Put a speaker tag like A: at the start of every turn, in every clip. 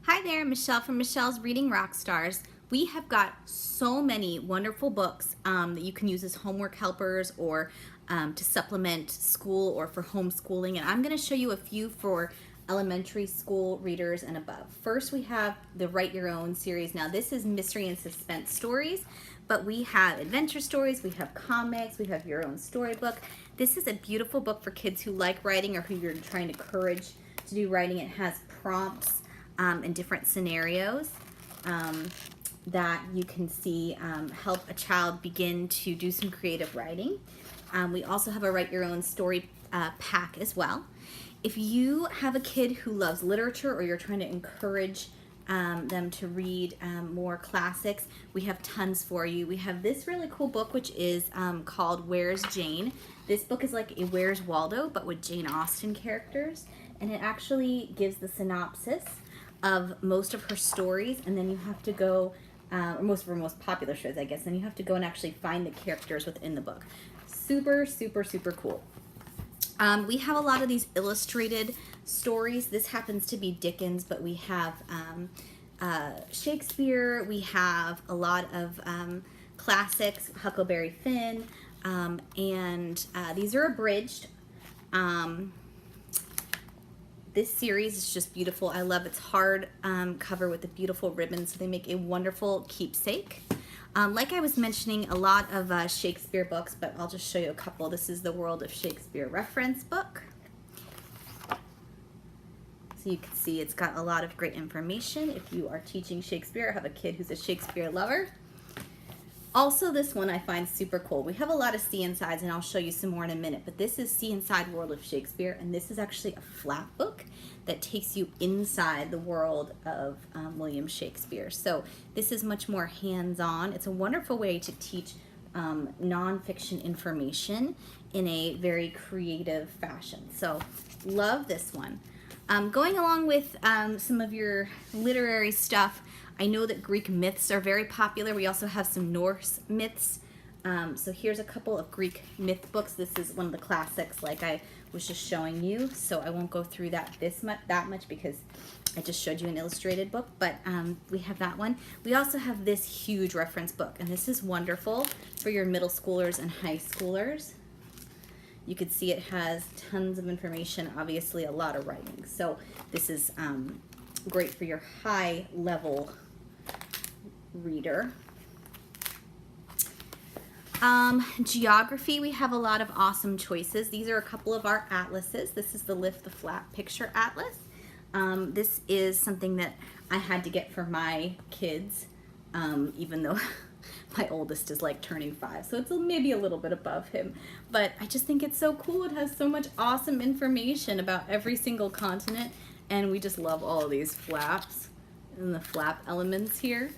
A: Hi there, Michelle from Michelle's Reading Rockstars. We have got so many wonderful books that you can use as homework helpers or to supplement school or for homeschooling. And I'm going to show you a few for elementary school readers and above. First, we have the Write Your Own series. Now, this is mystery and suspense stories, but we have adventure stories, we have comics, we have your own storybook. This is a beautiful book for kids who like writing or who you're trying to encourage to do writing. It has prompts and different scenarios that you can see help a child begin to do some creative writing. We also have a Write Your Own story pack as well. If you have a kid who loves literature or you're trying to encourage them to read more classics, we have tons for you. We have this really cool book which is called Where's Jane? This book is like a Where's Waldo but with Jane Austen characters, and it actually gives the synopsis of most of her stories, and then you have to go, or most of her most popular stories, I guess, and you have to go and actually find the characters within the book. Super, super, super cool. We have a lot of these illustrated stories. This happens to be Dickens, but we have Shakespeare, we have a lot of classics, Huckleberry Finn, and these are abridged. This series is just beautiful. I love its hard cover with the beautiful ribbons, so they make a wonderful keepsake. Like I was mentioning, a lot of Shakespeare books, but I'll just show you a couple. This is the World of Shakespeare reference book. So you can see it's got a lot of great information if you are teaching Shakespeare or have a kid who's a Shakespeare lover. Also, this one I find super cool. We have a lot of See Insides, and I'll show you some more in a minute, but this is See Inside World of Shakespeare, and this is actually a flap book that takes you inside the world of William Shakespeare. So this is much more hands-on. It's a wonderful way to teach nonfiction information in a very creative fashion. So love this one. Going along with some of your literary stuff, I know that Greek myths are very popular. We also have some Norse myths. So here's a couple of Greek myth books. This is one of the classics like I was just showing you. So I won't go through that that much because I just showed you an illustrated book, but we have that one. We also have this huge reference book, and this is wonderful for your middle schoolers and high schoolers. You can see it has tons of information, obviously a lot of writing. So this is great for your high level reader. Geography, we have a lot of awesome choices. These are a couple of our atlases. This is the Lift the Flap Picture Atlas. This is something that I had to get for my kids, even though my oldest is like turning 5, so it's maybe a little bit above him. But I just think it's so cool. It has so much awesome information about every single continent, and we just love all of these flaps and the flap elements here.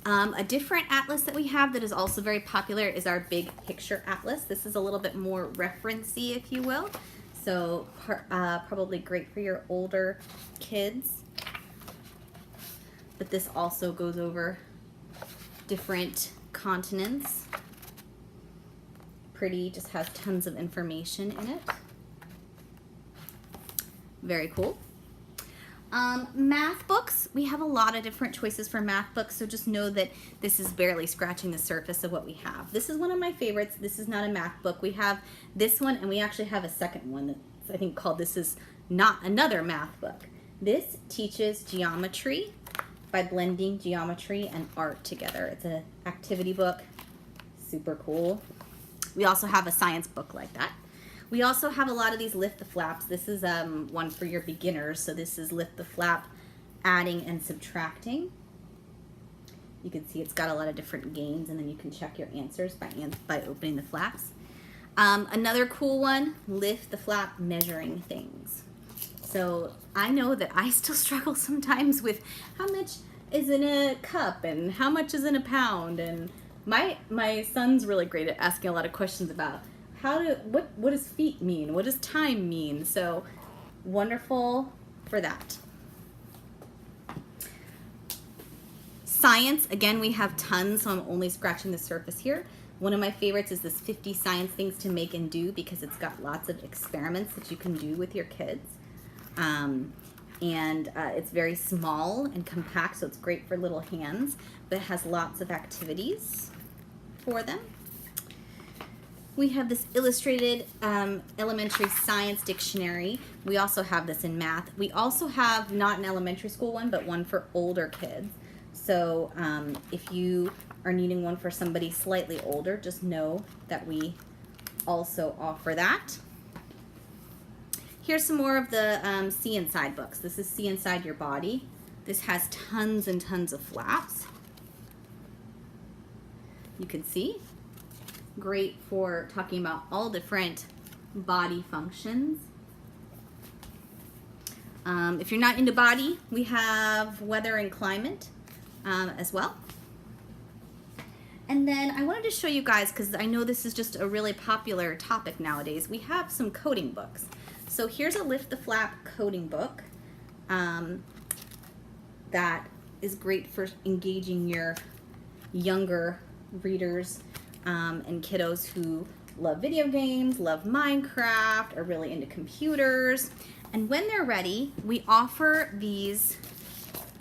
A: A different atlas that we have that is also very popular is our Big Picture Atlas. This is a little bit more referencey, if you will, so probably great for your older kids. But this also goes over different continents. Pretty, just has tons of information in it. Very cool. Math books, we have a lot of different choices for math books, so just know that this is barely scratching the surface of what we have. This is one of my favorites. This is not a math book. We have this one, and we actually have a second one that's, I think, called This Is Not Another Math Book. This teaches geometry by blending geometry and art together. It's an activity book, super cool. We also have a science book like that. We also have a lot of these Lift the Flaps. This is one for your beginners. So this is Lift the Flap, adding and subtracting. You can see it's got a lot of different games, and then you can check your answers by opening the flaps. Another cool one, Lift the Flap, measuring things. So I know that I still struggle sometimes with how much is in a cup and how much is in a pound. And my son's really great at asking a lot of questions about what does feet mean? What does time mean? So wonderful for that. Science, again, we have tons, so I'm only scratching the surface here. One of my favorites is this 50 Science Things to Make and Do, because it's got lots of experiments that you can do with your kids. and it's very small and compact, so it's great for little hands, but it has lots of activities for them. We have this illustrated elementary science dictionary. We also have this in math. We also have not an elementary school one, but one for older kids. So if you are needing one for somebody slightly older, just know that we also offer that. Here's some more of the See Inside books. This is See Inside Your Body. This has tons and tons of flaps. You can see. Great for talking about all different body functions. If you're not into body, we have weather and climate as well. And then I wanted to show you guys, because I know this is just a really popular topic nowadays, we have some coding books. So here's a Lift the Flap coding book that is great for engaging your younger readers and kiddos who love video games, love Minecraft, are really into computers. And when they're ready, we offer these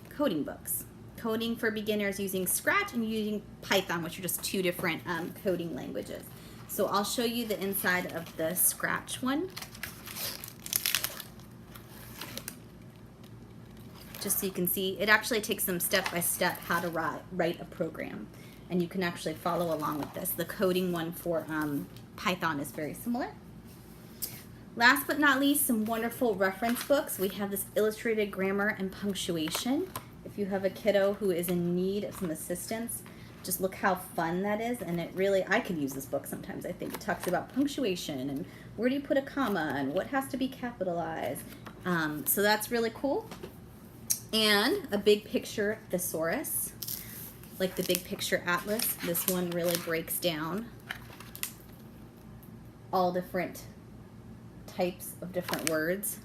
A: coding books. Coding for beginners using Scratch and using Python, which are just two different coding languages. So I'll show you the inside of the Scratch one. Just so you can see, it actually takes them step by step how to write a program. And you can actually follow along with this. The coding one for Python is very similar. Last but not least, some wonderful reference books. We have this illustrated grammar and punctuation. If you have a kiddo who is in need of some assistance, just look how fun that is. And it really, I could use this book sometimes, I think. It talks about punctuation and where do you put a comma and what has to be capitalized. So that's really cool. And a big picture thesaurus, like the big picture atlas. This one really breaks down all different types of different words.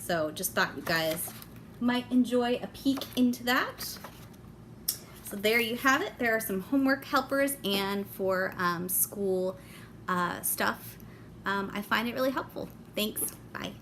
A: So just thought you guys might enjoy a peek into that. So there you have it. There are some homework helpers and for school stuff. I find it really helpful. Thanks. Bye.